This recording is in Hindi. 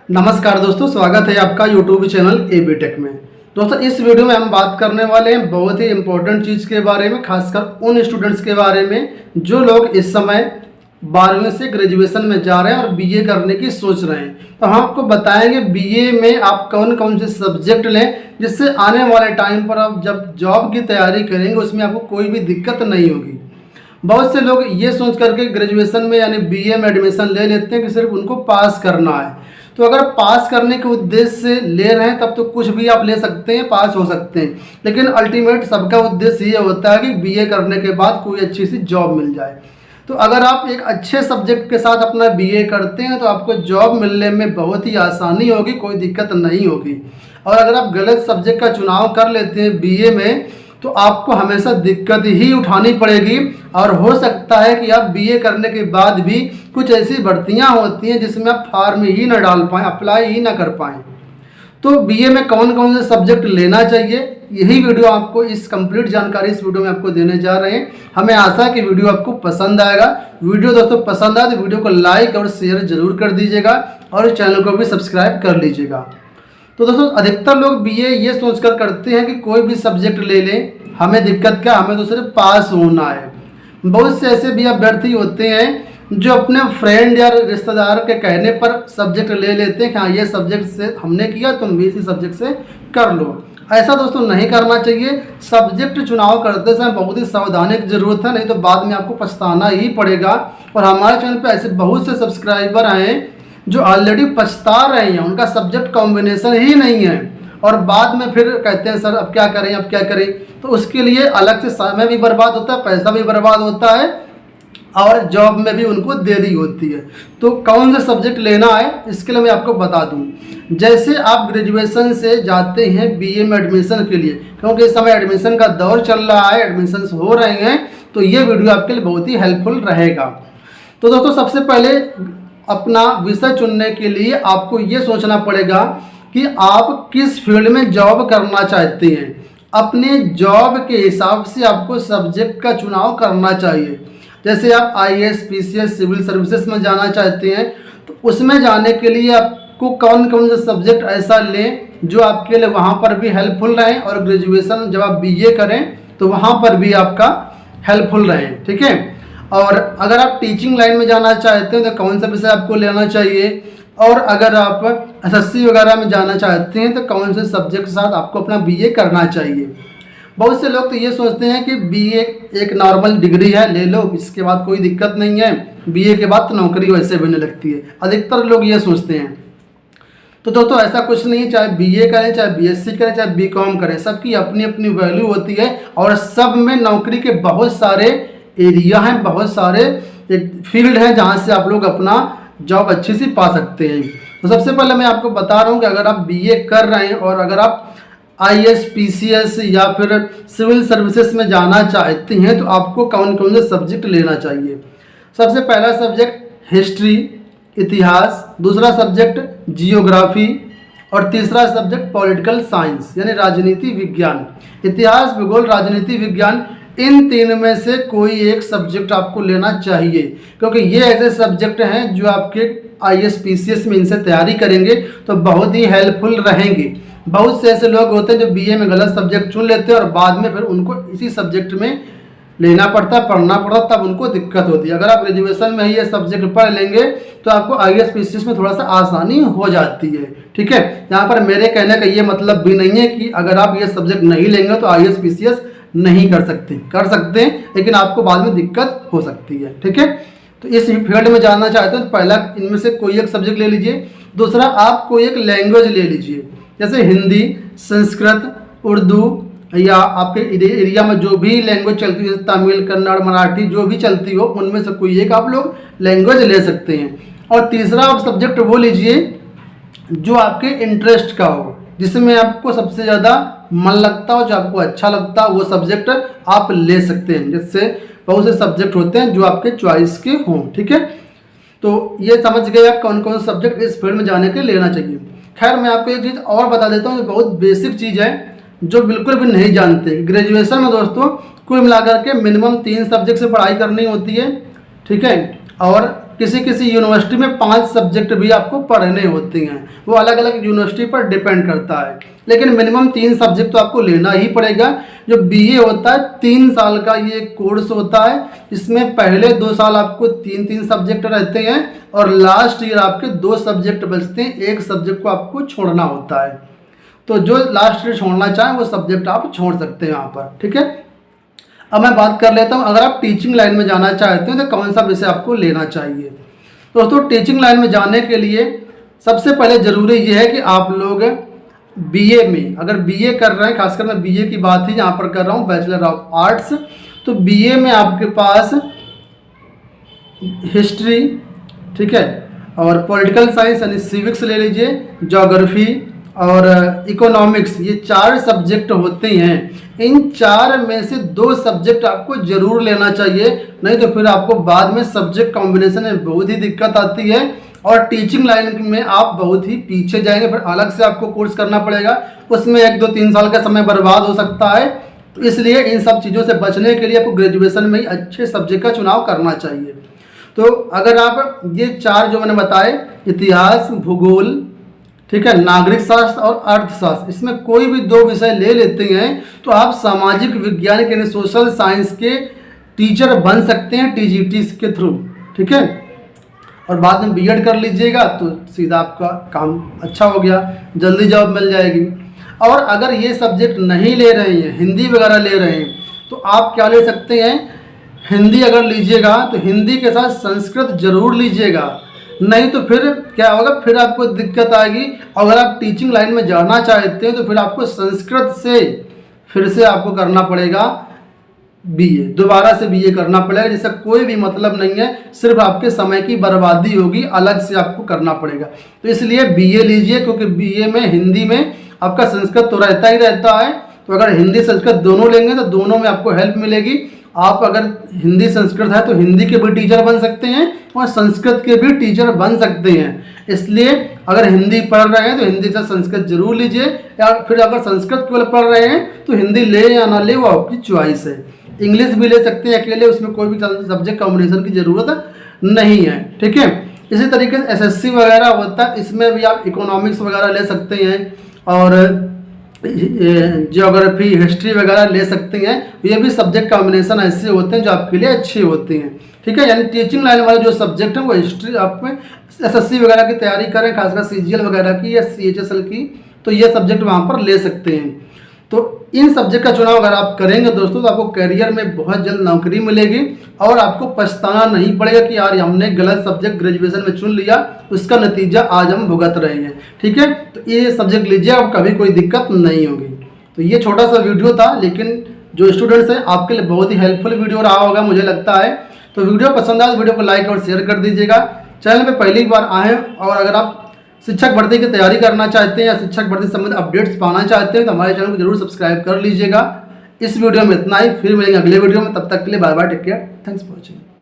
नमस्कार दोस्तों, स्वागत है आपका यूट्यूब चैनल AB टेक में। दोस्तों इस वीडियो में हम बात करने वाले हैं बहुत ही इंपॉर्टेंट चीज़ के बारे में, खासकर उन स्टूडेंट्स के बारे में जो लोग इस समय 12वीं से ग्रेजुएशन में जा रहे हैं और BA करने की सोच रहे हैं। तो हम आपको बताएंगे BA में आप कौन कौन से सब्जेक्ट लें जिससे आने वाले टाइम पर आप जब जॉब की तैयारी करेंगे उसमें आपको कोई भी दिक्कत नहीं होगी। बहुत से लोग ये सोच करके ग्रेजुएशन में यानी BA में एडमिशन ले लेते हैं कि सिर्फ उनको पास करना है। तो अगर पास करने के उद्देश्य से ले रहे हैं तब तो कुछ भी आप ले सकते हैं, पास हो सकते हैं, लेकिन अल्टीमेट सबका उद्देश्य ये होता है कि BA करने के बाद कोई अच्छी सी जॉब मिल जाए। तो अगर आप एक अच्छे सब्जेक्ट के साथ अपना BA करते हैं तो आपको जॉब मिलने में बहुत ही आसानी होगी, कोई दिक्कत नहीं होगी। और अगर आप गलत सब्जेक्ट का चुनाव कर लेते हैं BA में तो आपको हमेशा दिक्कत ही उठानी पड़ेगी और हो सकता है कि आप BA करने के बाद भी कुछ ऐसी भर्तियां होती हैं जिसमें आप फॉर्म ही ना डाल पाएँ, अप्लाई ही ना कर पाएँ। तो BA में कौन कौन से सब्जेक्ट लेना चाहिए, यही वीडियो आपको इस कंप्लीट जानकारी इस वीडियो में आपको देने जा रहे हैं। हमें आशा है कि वीडियो आपको पसंद आएगा। वीडियो दोस्तों पसंद आए तो वीडियो को लाइक और शेयर जरूर कर दीजिएगा और इस चैनल को भी सब्सक्राइब कर लीजिएगा। तो दोस्तों अधिकतर लोग BA ये सोचकर करते हैं कि कोई भी सब्जेक्ट ले लें, हमें दिक्कत क्या, हमें तो सिर्फ पास होना है। बहुत से ऐसे भी अभ्यर्थी होते हैं जो अपने फ्रेंड या रिश्तेदार के कहने पर सब्जेक्ट ले लेते हैं कि हाँ ये सब्जेक्ट से हमने किया तुम भी इसी सब्जेक्ट से कर लो। ऐसा दोस्तों नहीं करना चाहिए। सब्जेक्ट चुनाव करते समय बहुत ही सावधानी की जरूरत है, नहीं तो बाद में आपको पछताना ही पड़ेगा। और हमारे चैनल पर ऐसे बहुत से सब्सक्राइबर आए जो ऑलरेडी पछता रहे हैं, उनका सब्जेक्ट कॉम्बिनेशन ही नहीं है और बाद में फिर कहते हैं सर अब क्या करें अब क्या करें। तो उसके लिए अलग से समय भी बर्बाद होता है, पैसा भी बर्बाद होता है और जॉब में भी उनको देरी होती है। तो कौन सा सब्जेक्ट लेना है इसके लिए मैं आपको बता दूं। जैसे आप ग्रेजुएशन से जाते हैं BA में एडमिशन के लिए, क्योंकि इस समय एडमिशन का दौर चल रहा है, एडमिशन्स हो रहे हैं, तो ये वीडियो आपके लिए बहुत ही हेल्पफुल रहेगा। तो दोस्तों सबसे पहले अपना विषय चुनने के लिए आपको ये सोचना पड़ेगा कि आप किस फील्ड में जॉब करना चाहते हैं। अपने जॉब के हिसाब से आपको सब्जेक्ट का चुनाव करना चाहिए। जैसे आप IAS PCS सिविल सर्विसेज में जाना चाहते हैं तो उसमें जाने के लिए आपको कौन कौन से सब्जेक्ट ऐसा लें जो आपके लिए वहाँ पर भी हेल्पफुल रहें और ग्रेजुएशन जब आप BA करें तो वहाँ पर भी आपका हेल्पफुल रहें, ठीक है। और अगर आप टीचिंग लाइन में जाना चाहते हैं तो कौन सा विषय आपको लेना चाहिए, और अगर आप SSC वगैरह में जाना चाहते हैं तो कौन से सब्जेक्ट के साथ आपको अपना BA करना चाहिए। बहुत से लोग तो ये सोचते हैं कि BA एक नॉर्मल डिग्री है, ले लो, इसके बाद कोई दिक्कत नहीं है, BA के बाद तो नौकरी वैसे भी नहीं लगती है। अधिकतर लोग ये सोचते हैं। तो दोस्तों ऐसा कुछ नहीं है, चाहे BA करें, चाहे BSc करें, चाहे BCom करें, सबकी अपनी अपनी वैल्यू होती है और सब में नौकरी के बहुत सारे एरिया हैं, बहुत सारे एक फील्ड हैं जहाँ से आप लोग अपना जॉब अच्छी सी पा सकते हैं। तो सबसे पहले मैं आपको बता रहा हूँ कि अगर आप BA कर रहे हैं और अगर आप IAS PCS या फिर सिविल सर्विसेज में जाना चाहते हैं तो आपको कौन कौन से सब्जेक्ट लेना चाहिए। सबसे पहला सब्जेक्ट हिस्ट्री इतिहास, दूसरा सब्जेक्ट जियोग्राफी और तीसरा सब्जेक्ट पॉलिटिकल साइंस यानी राजनीति विज्ञान। इतिहास, भूगोल, राजनीति विज्ञान, इन तीन में से कोई एक सब्जेक्ट आपको लेना चाहिए, क्योंकि ये ऐसे सब्जेक्ट हैं जो आपके IAS PCS में इनसे तैयारी करेंगे तो बहुत ही हेल्पफुल रहेंगे। बहुत से ऐसे लोग होते हैं जो BA में गलत सब्जेक्ट चुन लेते हैं और बाद में फिर उनको इसी सब्जेक्ट में लेना पड़ता है, पढ़ना पड़ता है, तब उनको दिक्कत होती है। अगर आप ग्रेजुएशन में ही ये सब्जेक्ट पढ़ लेंगे तो आपको IAS PCS में थोड़ा सा आसानी हो जाती है, ठीक है। यहाँ पर मेरे कहने का ये मतलब भी नहीं है कि अगर आप ये सब्जेक्ट नहीं लेंगे तो IAS PCS नहीं कर सकते हैं, लेकिन आपको बाद में दिक्कत हो सकती है, ठीक है। तो इस फील्ड में जाना चाहते हैं तो पहला इनमें से कोई एक सब्जेक्ट ले लीजिए। दूसरा आप कोई एक लैंग्वेज ले लीजिए, जैसे हिंदी, संस्कृत, उर्दू या आपके एरिया में जो भी लैंग्वेज चलती है, तमिल, कन्नड़, मराठी जो भी चलती हो, उनमें से कोई एक आप लोग लैंग्वेज ले सकते हैं। और तीसरा आप सब्जेक्ट वो लीजिए जो आपके इंटरेस्ट का हो, जिसमें आपको सबसे ज़्यादा मन लगता हो, जो आपको अच्छा लगता हो, वो सब्जेक्ट आप ले सकते हैं। जैसे बहुत से सब्जेक्ट होते हैं जो आपके चॉइस के हों, ठीक है। तो ये समझ गए आप कौन कौन सब्जेक्ट इस फील्ड में जाने के लिए लेना चाहिए। खैर मैं आपको एक चीज़ और बता देता हूँ, जो बहुत बेसिक चीज़ है जो बिल्कुल भी नहीं जानते। ग्रेजुएशन में दोस्तों कुल मिलाकर के मिनिमम 3 सब्जेक्ट से पढ़ाई करनी होती है, ठीक है। और किसी किसी यूनिवर्सिटी में 5 सब्जेक्ट भी आपको पढ़ने होते हैं, वो अलग अलग यूनिवर्सिटी पर डिपेंड करता है, लेकिन मिनिमम 3 सब्जेक्ट तो आपको लेना ही पड़ेगा। जो बीए होता है 3 साल का ये कोर्स होता है, इसमें पहले 2 साल आपको 3 सब्जेक्ट रहते हैं और लास्ट ईयर आपके 2 सब्जेक्ट बचते हैं, 1 सब्जेक्ट को आपको छोड़ना होता है। तो जो लास्ट ईयर छोड़ना चाहें वो सब्जेक्ट आप छोड़ सकते हैं यहाँ पर, ठीक है। अब मैं बात कर लेता हूँ, अगर आप टीचिंग लाइन में जाना चाहते हैं तो कौन सा विषय आपको लेना चाहिए। दोस्तों टीचिंग लाइन में जाने के लिए सबसे पहले ज़रूरी ये है कि आप लोग बीए में, अगर बीए कर रहे हैं, खासकर मैं बीए की बात ही यहाँ पर कर रहा हूँ, बैचलर ऑफ आर्ट्स, तो बीए में आपके पास हिस्ट्री, ठीक है, और पॉलिटिकल साइंस यानी सिविक्स ले लीजिए, ज्योग्राफी और इकोनॉमिक्स, ये 4 सब्जेक्ट होते हैं। इन 4 में से 2 सब्जेक्ट आपको जरूर लेना चाहिए, नहीं तो फिर आपको बाद में सब्जेक्ट कॉम्बिनेशन में बहुत ही दिक्कत आती है और टीचिंग लाइन में आप बहुत ही पीछे जाएंगे, फिर अलग से आपको कोर्स करना पड़ेगा, उसमें 1, 2, 3 साल का समय बर्बाद हो सकता है। तो इसलिए इन सब चीज़ों से बचने के लिए आपको ग्रेजुएशन में ही अच्छे सब्जेक्ट का चुनाव करना चाहिए। तो अगर आप ये 4 जो मैंने बताए, इतिहास, भूगोल, ठीक है, नागरिक शास्त्र और अर्थशास्त्र, इसमें कोई भी 2 विषय ले लेते हैं तो आप सामाजिक विज्ञान यानी सोशल साइंस के टीचर बन सकते हैं टीजीटी के थ्रू, ठीक है। और बाद में बीएड कर लीजिएगा तो सीधा आपका काम अच्छा हो गया, जल्दी जॉब मिल जाएगी। और अगर ये सब्जेक्ट नहीं ले रहे हैं, हिंदी वगैरह ले रहे हैं, तो आप क्या ले सकते हैं, हिंदी अगर लीजिएगा तो हिंदी के साथ संस्कृत जरूर लीजिएगा, नहीं तो फिर क्या होगा, फिर आपको दिक्कत आएगी। अगर आप टीचिंग लाइन में जाना चाहते हैं तो फिर आपको संस्कृत से फिर से आपको करना पड़ेगा बीए, दोबारा से बीए करना पड़ेगा, जिसका कोई भी मतलब नहीं है, सिर्फ आपके समय की बर्बादी होगी, अलग से आपको करना पड़ेगा। तो इसलिए बीए लीजिए, क्योंकि बीए में हिंदी में आपका संस्कृत तो रहता ही रहता है, तो अगर हिंदी संस्कृत दोनों लेंगे तो दोनों में आपको हेल्प मिलेगी। आप अगर हिंदी संस्कृत है तो हिंदी के भी टीचर बन सकते हैं और संस्कृत के भी टीचर बन सकते हैं। इसलिए अगर हिंदी पढ़ रहे हैं तो हिंदी से संस्कृत जरूर लीजिए, या फिर अगर संस्कृत केवल पढ़ रहे हैं तो हिंदी ले या ना ले वो आपकी चॉइस है। इंग्लिश भी ले सकते हैं अकेले, उसमें कोई भी सब्जेक्ट कॉम्बिनेशन की ज़रूरत नहीं है, ठीक है। इसी तरीके से एसएससी वगैरह होता है, इसमें भी आप इकोनॉमिक्स वगैरह ले सकते हैं और जियोग्राफी, हिस्ट्री वगैरह ले सकते हैं। ये भी सब्जेक्ट कॉम्बिनेशन ऐसे होते हैं जो आपके लिए अच्छे होते हैं, ठीक है। यानी टीचिंग लाइन वाले जो सब्जेक्ट हैं वो हिस्ट्री, आप में एसएससी वगैरह की तैयारी करें, खासकर सीजीएल वगैरह की या सीएचएसएल की, तो ये सब्जेक्ट वहाँ पर ले सकते हैं। तो इन सब्जेक्ट का चुनाव अगर आप करेंगे दोस्तों तो आपको करियर में बहुत जल्द नौकरी मिलेगी और आपको पछताना नहीं पड़ेगा कि यार हमने गलत सब्जेक्ट ग्रेजुएशन में चुन लिया, उसका नतीजा आज हम भुगत रहे हैं, ठीक है। तो ये सब्जेक्ट लीजिए, अब कभी कोई दिक्कत नहीं होगी। तो ये छोटा सा वीडियो था, लेकिन जो स्टूडेंट्स हैं आपके लिए बहुत ही हेल्पफुल वीडियो रहा होगा मुझे लगता है। तो वीडियो पसंद आए तो वीडियो को लाइक और शेयर कर दीजिएगा। चैनल पे पहली बार आए और अगर आप शिक्षक भर्ती की तैयारी करना चाहते हैं या शिक्षक भर्ती संबंधित अपडेट्स पाना चाहते हैं तो हमारे चैनल को जरूर सब्सक्राइब कर लीजिएगा। इस वीडियो में इतना ही, फिर मिलेंगे अगले वीडियो में, तब तक के लिए bye bye, take care, thanks for watching.